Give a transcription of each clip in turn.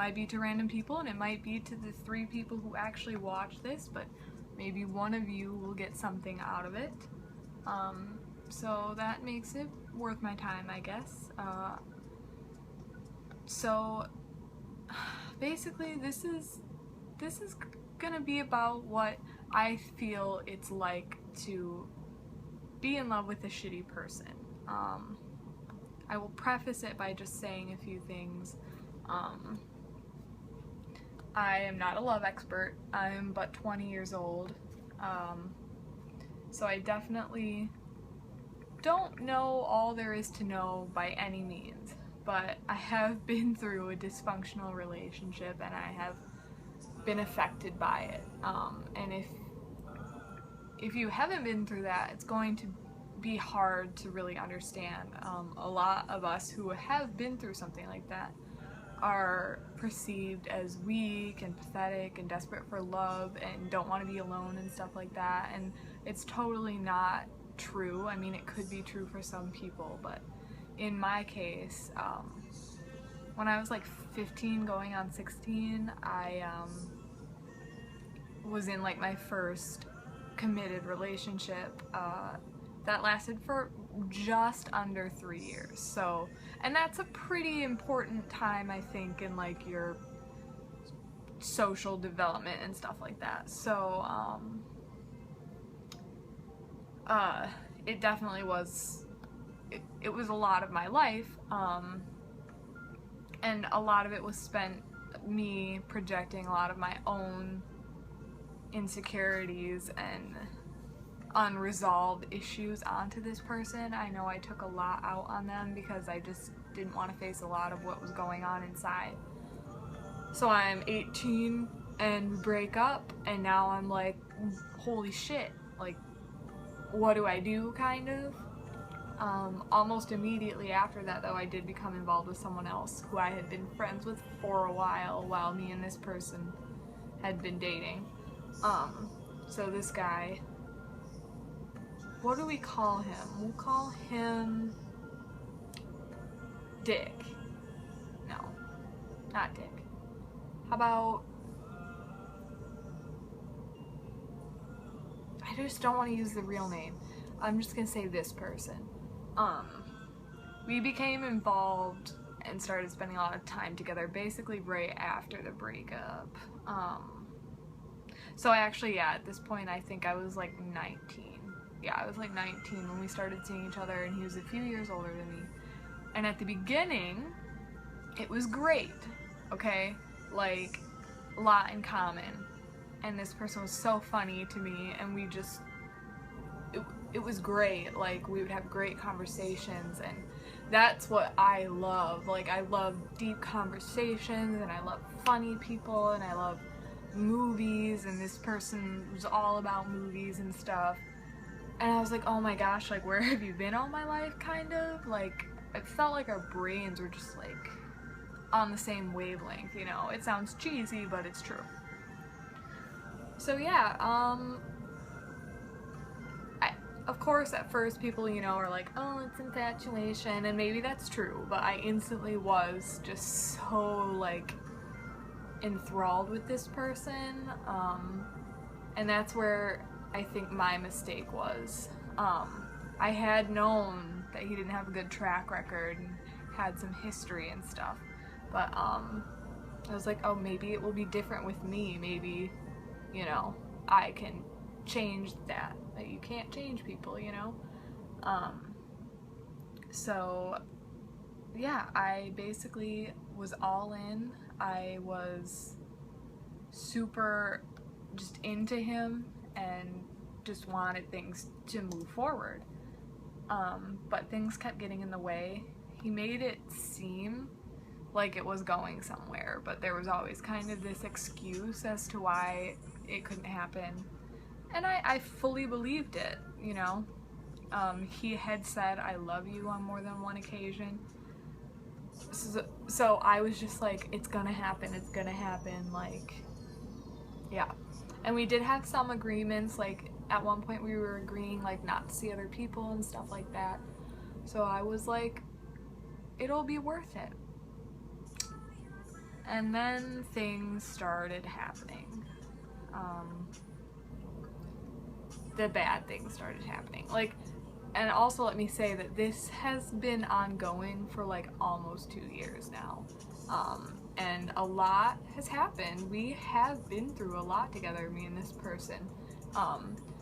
might be to random people, and it might be to the 3 people who actually watch this, but maybe one of you will get something out of it. So that makes it worth my time, I guess. So basically this is gonna be about what I feel it's like to be in love with a shitty person. I will preface it by just saying a few things. I am not a love expert. I'm but 20 years old. So I definitely don't know all there is to know by any means, but I have been through a dysfunctional relationship and I have been affected by it. And if you haven't been through that, it's going to be hard to really understand. A lot of us who have been through something like that are perceived as weak and pathetic and desperate for love and don't want to be alone and stuff like that, and it's totally not true. I mean, it could be true for some people, but in my case, when I was like 15 going on 16, I was in like my first committed relationship that lasted for just under 3 years. So, and that's a pretty important time, I think, in like your social development and stuff like that. So it definitely was, it was a lot of my life, and a lot of it was spent me projecting a lot of my own insecurities and unresolved issues onto this person. I know I took a lot out on them because I just didn't want to face a lot of what was going on inside. So I'm 18 and we break up, and now I'm like, holy shit, like, what do I do, kind of? Almost immediately after that, though, I did become involved with someone else who I had been friends with for a while me and this person had been dating. So this guy, what do we call him? We'll call him Dick. No, not Dick. How about, I just don't want to use the real name. I'm just gonna say this person. We became involved and started spending a lot of time together basically right after the breakup. So I actually, yeah, at this point I think I was like 19. Yeah, I was like 19 when we started seeing each other, and he was a few years older than me. And at the beginning, it was great, okay? Like, a lot in common. And this person was so funny to me, and we just, it was great. Like, we would have great conversations, and that's what I love. Like, I love deep conversations, and I love funny people, and I love movies, and this person was all about movies and stuff. And I was like, oh my gosh, like, where have you been all my life, kind of? Like, it felt like our brains were just, like, on the same wavelength, you know? It sounds cheesy, but it's true. So yeah, of course, at first people, you know, are like, oh, it's infatuation, and maybe that's true, but I instantly was just so, like, enthralled with this person, and that's where I think my mistake was. I had known that he didn't have a good track record and had some history and stuff, but I was like, oh, maybe it will be different with me. Maybe, you know, I can change that. That you can't change people, you know? So yeah, I basically was all in. I was super just into him and just wanted things to move forward. But things kept getting in the way. He made it seem like it was going somewhere, but there was always kind of this excuse as to why it couldn't happen. And I fully believed it, you know? He had said, I love you on more than one occasion. So I was just like, it's gonna happen, like, yeah. And we did have some agreements, like, at one point we were agreeing, like, not to see other people and stuff like that. So I was like, it'll be worth it. And then things started happening. The bad things started happening. Like, and also let me say that this has been ongoing for like almost 2 years now. And a lot has happened. We have been through a lot together, me and this person.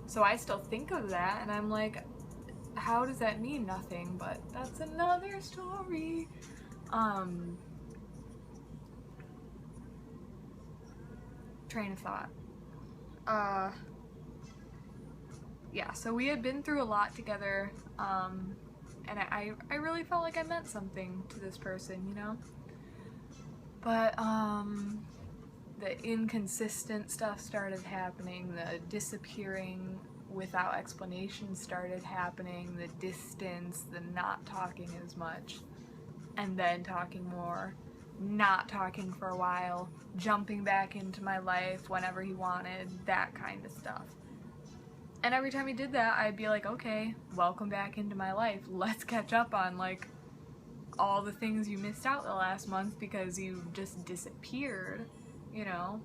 So I still think of that and I'm like, how does that mean nothing? But that's another story. Train of thought. Yeah, so we had been through a lot together, and I really felt like I meant something to this person, you know? But, the inconsistent stuff started happening, the disappearing without explanation started happening, the distance, the not talking as much, and then talking more, not talking for a while, jumping back into my life whenever he wanted, that kind of stuff. And every time he did that, I'd be like, okay, welcome back into my life. Let's catch up on, like, all the things you missed out the last month because you just disappeared, you know?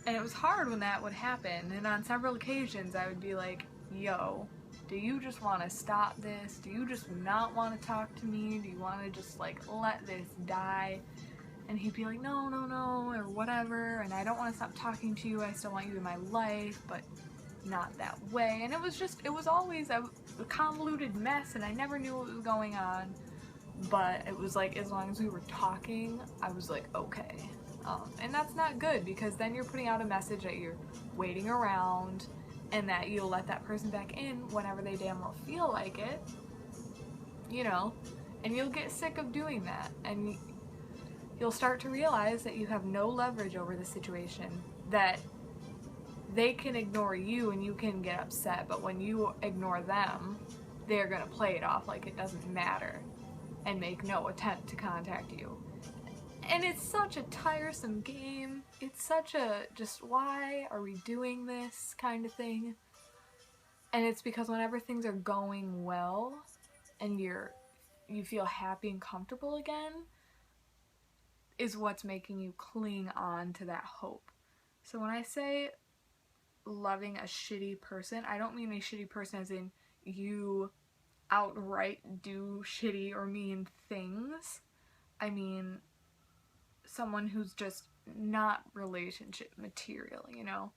And it was hard when that would happen. And on several occasions, I would be like, yo, do you just want to stop this? Do you just not want to talk to me? Do you want to just, like, let this die? And he'd be like, no, no, no, or whatever. And I don't want to stop talking to you. I still want you in my life, but not that way. And it was always a convoluted mess and I never knew what was going on, but it was like as long as we were talking I was like okay. And that's not good because then you're putting out a message that you're waiting around and that you'll let that person back in whenever they damn well feel like it, you know, and you'll get sick of doing that and you'll start to realize that you have no leverage over the situation, that they can ignore you and you can get upset, but when you ignore them, they're gonna play it off like it doesn't matter and make no attempt to contact you. And it's such a tiresome game. It's such a just why are we doing this kind of thing. And it's because whenever things are going well and you feel happy and comfortable again is what's making you cling on to that hope. So when I say loving a shitty person, I don't mean a shitty person as in you outright do shitty or mean things. I mean someone who's just not relationship material, you know,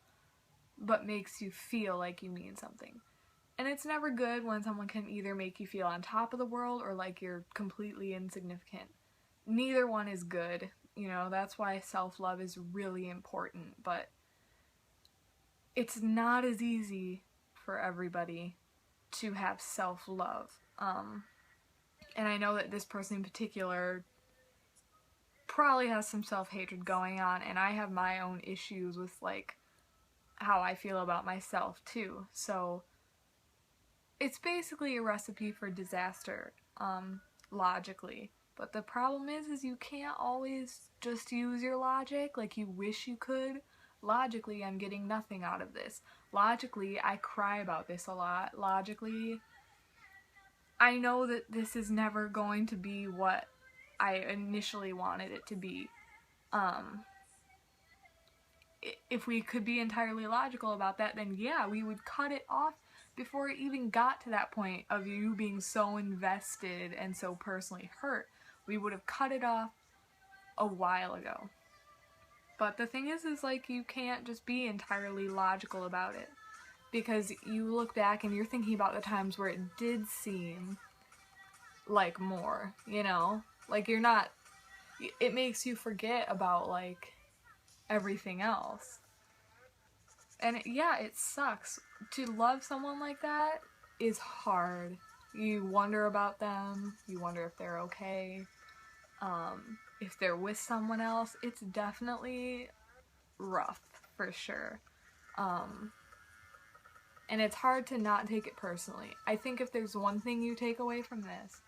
but makes you feel like you mean something. And it's never good when someone can either make you feel on top of the world or like you're completely insignificant. Neither one is good, you know, that's why self-love is really important, but it's not as easy for everybody to have self-love. And I know that this person in particular probably has some self-hatred going on, and I have my own issues with, like, how I feel about myself, too. So, it's basically a recipe for disaster, logically. But the problem is you can't always just use your logic like you wish you could. Logically, I'm getting nothing out of this. Logically, I cry about this a lot. Logically, I know that this is never going to be what I initially wanted it to be. If we could be entirely logical about that, then yeah, we would cut it off before it even got to that point of you being so invested and so personally hurt. We would have cut it off a while ago. But the thing is like, you can't just be entirely logical about it. Because you look back and you're thinking about the times where it did seem like more, you know? Like, you're not... It makes you forget about, like, everything else. And yeah, it sucks. To love someone like that is hard. You wonder about them. You wonder if they're okay. If they're with someone else. It's definitely rough, for sure. And it's hard to not take it personally. I think if there's one thing you take away from this,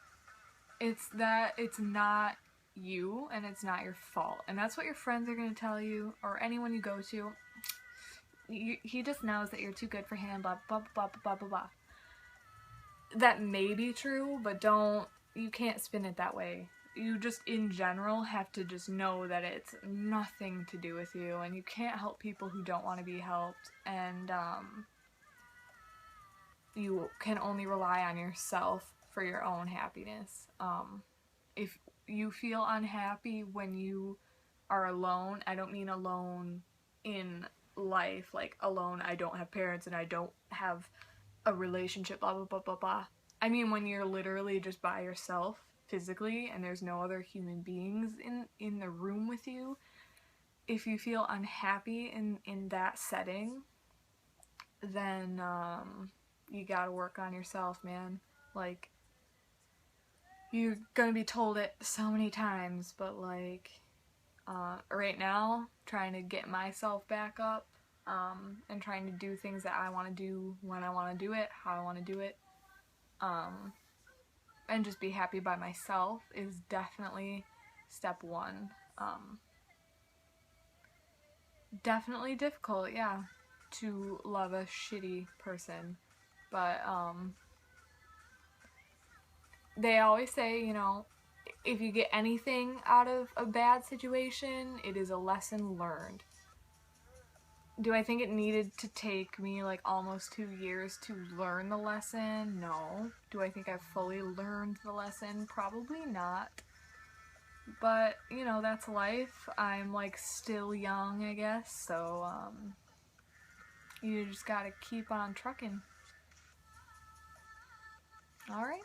it's that it's not you and it's not your fault. And that's what your friends are going to tell you, or anyone you go to. He just knows that you're too good for him, blah, blah, blah, blah, blah, blah. That may be true, but you can't spin it that way. you just in general have to just know that it's nothing to do with you, and you can't help people who don't want to be helped, and you can only rely on yourself for your own happiness. If you feel unhappy when you are alone, I don't mean alone in life, like alone, I don't have parents and I don't have a relationship, blah blah blah blah blah. I mean when you're literally just by yourself physically and there's no other human beings in the room with you. If you feel unhappy in that setting, then you gotta work on yourself, man. Like, you're gonna be told it so many times, but like, right now, trying to get myself back up, and trying to do things that I want to do when I want to do it, how I want to do it, and just be happy by myself is definitely step one. Definitely difficult, yeah, to love a shitty person, but they always say, you know, if you get anything out of a bad situation, it is a lesson learned. Do I think it needed to take me like almost 2 years to learn the lesson? No. Do I think I've fully learned the lesson? Probably not. But, you know, that's life. I'm like still young, I guess, so you just gotta keep on trucking. Alright?